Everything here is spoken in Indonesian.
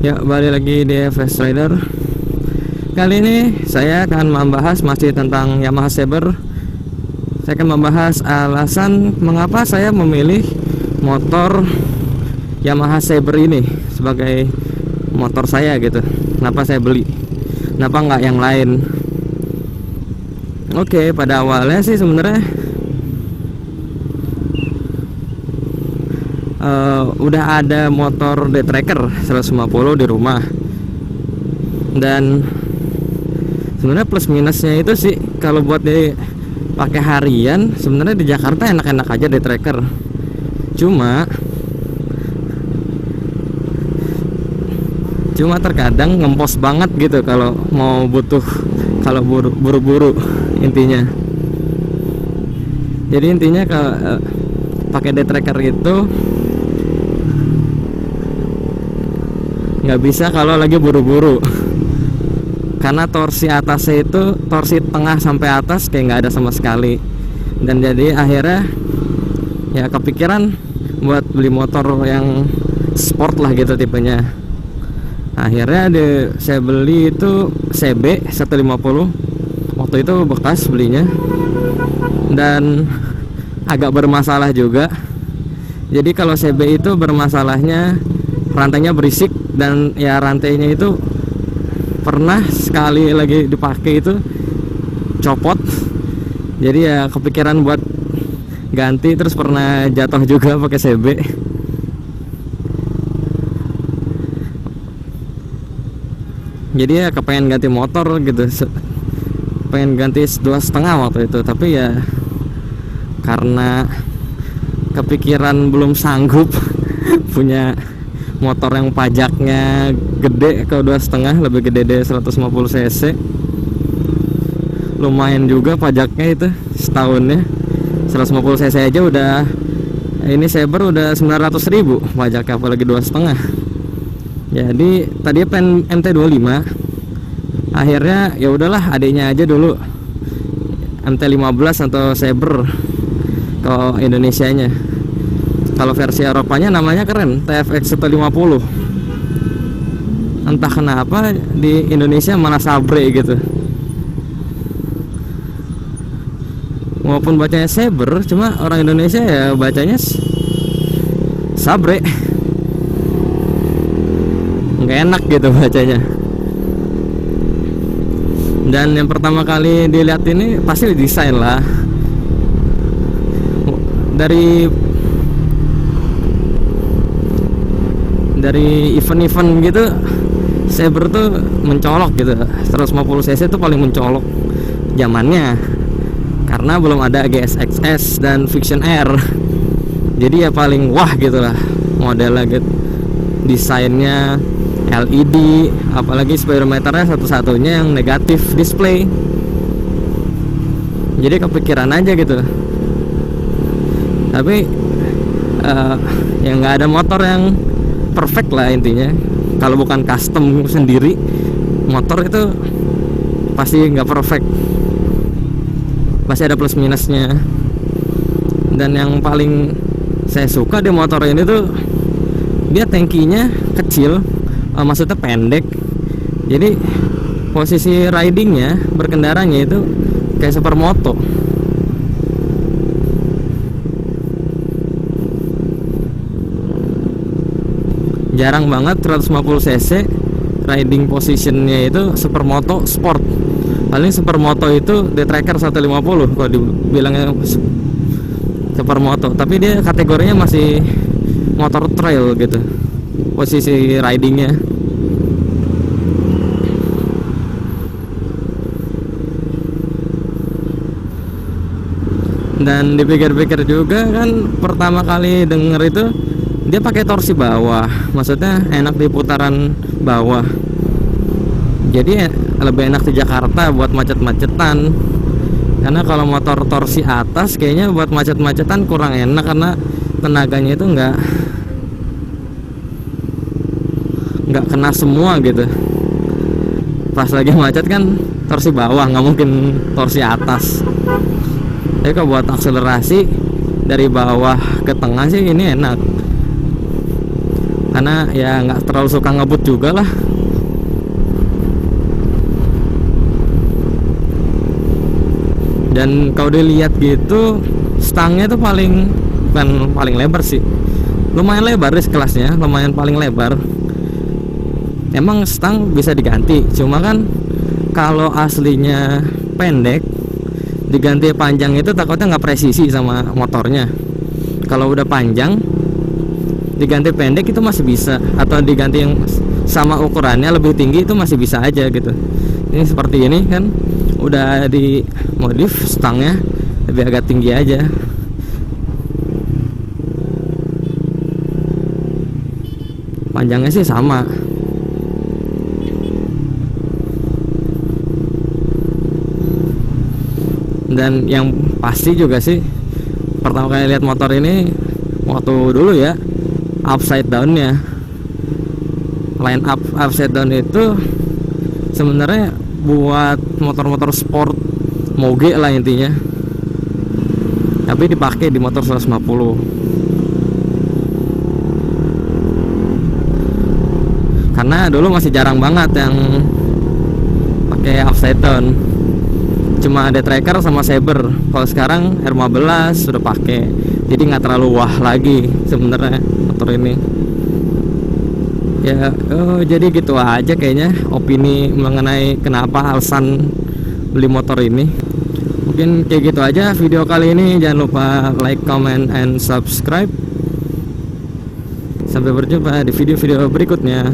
Ya, balik lagi di Fast Rider. Kali ini saya akan membahas masih tentang Yamaha Saber. Saya akan membahas alasan mengapa saya memilih motor Yamaha Saber ini sebagai motor saya gitu. Kenapa saya beli? Kenapa nggak yang lain? Oke, pada awalnya sih sebenarnya udah ada motor D-Tracker 150 di rumah, dan sebenarnya plus minusnya itu sih kalau buat pakai harian sebenarnya di Jakarta enak-enak aja D-Tracker, cuma terkadang ngempos banget gitu kalau mau kalau buru-buru intinya. Jadi intinya kalau pakai D-Tracker itu nggak bisa kalau lagi buru-buru, karena torsi atasnya itu torsi tengah sampai atas kayak nggak ada sama sekali. Dan jadi akhirnya ya kepikiran buat beli motor yang sport lah gitu tipenya. Akhirnya saya beli itu CB 150. Waktu itu bekas belinya dan agak bermasalah juga. Jadi kalau CB itu bermasalahnya rantainya berisik, dan ya rantainya itu pernah sekali lagi dipakai itu copot. Jadi ya kepikiran buat ganti, terus pernah jatuh juga pakai CB. Jadi ya kepengen ganti motor gitu, pengen ganti 2,5 waktu itu, tapi ya karena kepikiran belum sanggup punya motor yang pajaknya gede ke 2,5, lebih gede dari 150 cc. Lumayan juga pajaknya itu setahunnya. 150 cc aja udah, ini Saber udah 900.000 pajaknya, apalagi 2,5. Jadi tadi pengen MT25, akhirnya ya udahlah adiknya aja dulu, MT15 atau Saber kalau Indonesianya. Kalau versi Eropanya namanya keren, TFX 150. Entah kenapa di Indonesia malah Sabre gitu. Walaupun bacanya Saber, cuma orang Indonesia ya bacanya Sabre. Nggak enak gitu bacanya. Dan yang pertama kali dilihat ini pasti desain lah. Dari event-event gitu, Saber tuh mencolok gitu. 150 cc itu paling mencolok zamannya, karena belum ada GSX-S dan Fiction R. Jadi ya paling wah gitu lah modelnya gitu. Desainnya LED, apalagi speedometernya satu-satunya yang negatif display. Jadi kepikiran aja gitu. Tapi ya nggak ada motor yang perfect lah intinya. Kalau bukan custom sendiri, motor itu pasti nggak perfect, pasti ada plus minusnya. Dan yang paling saya suka di motor ini tuh dia tankinya kecil, maksudnya pendek. Jadi posisi ridingnya, berkendaranya itu kayak supermoto. Jarang banget 150 cc riding positionnya itu supermoto sport. Paling supermoto itu D-Tracker 150 kalau dibilangnya supermoto, tapi dia kategorinya masih motor trail gitu posisi ridingnya. Dan dipikir-pikir juga kan, pertama kali denger itu dia pakai torsi bawah, maksudnya enak di putaran bawah. Jadi lebih enak di Jakarta buat macet-macetan. Karena kalau motor torsi atas kayaknya buat macet-macetan kurang enak, karena tenaganya itu nggak kena semua gitu. Pas lagi macet kan torsi bawah, nggak mungkin torsi atas. Tapi kalau buat akselerasi dari bawah ke tengah sih ini enak. karena ya nggak terlalu suka ngebut juga lah. Dan kalau dilihat gitu, stangnya tuh bukan paling lebar sih, lumayan lebar deh kelasnya, lumayan paling lebar. Emang stang bisa diganti, cuma kan kalau aslinya pendek diganti panjang itu takutnya nggak presisi sama motornya. Kalau udah panjang diganti pendek itu masih bisa, atau diganti yang sama ukurannya lebih tinggi itu masih bisa aja gitu. Ini seperti ini kan udah dimodif stangnya lebih agak tinggi aja. Panjangnya sih sama. Dan yang pasti juga sih, pertama kali lihat motor ini waktu dulu ya, upside downnya, line up upside down itu sebenarnya buat motor-motor sport moge lah intinya, tapi dipakai di motor 150. Karena dulu masih jarang banget yang pakai upside down, cuma ada tracker sama Saber. Kalau sekarang R15 sudah pakai, jadi nggak terlalu wah lagi sebenarnya motor ini. Ya, jadi gitu aja kayaknya opini mengenai kenapa alasan beli motor ini. Mungkin kayak gitu aja video kali ini. Jangan lupa like, comment, and subscribe. Sampai berjumpa di video-video berikutnya.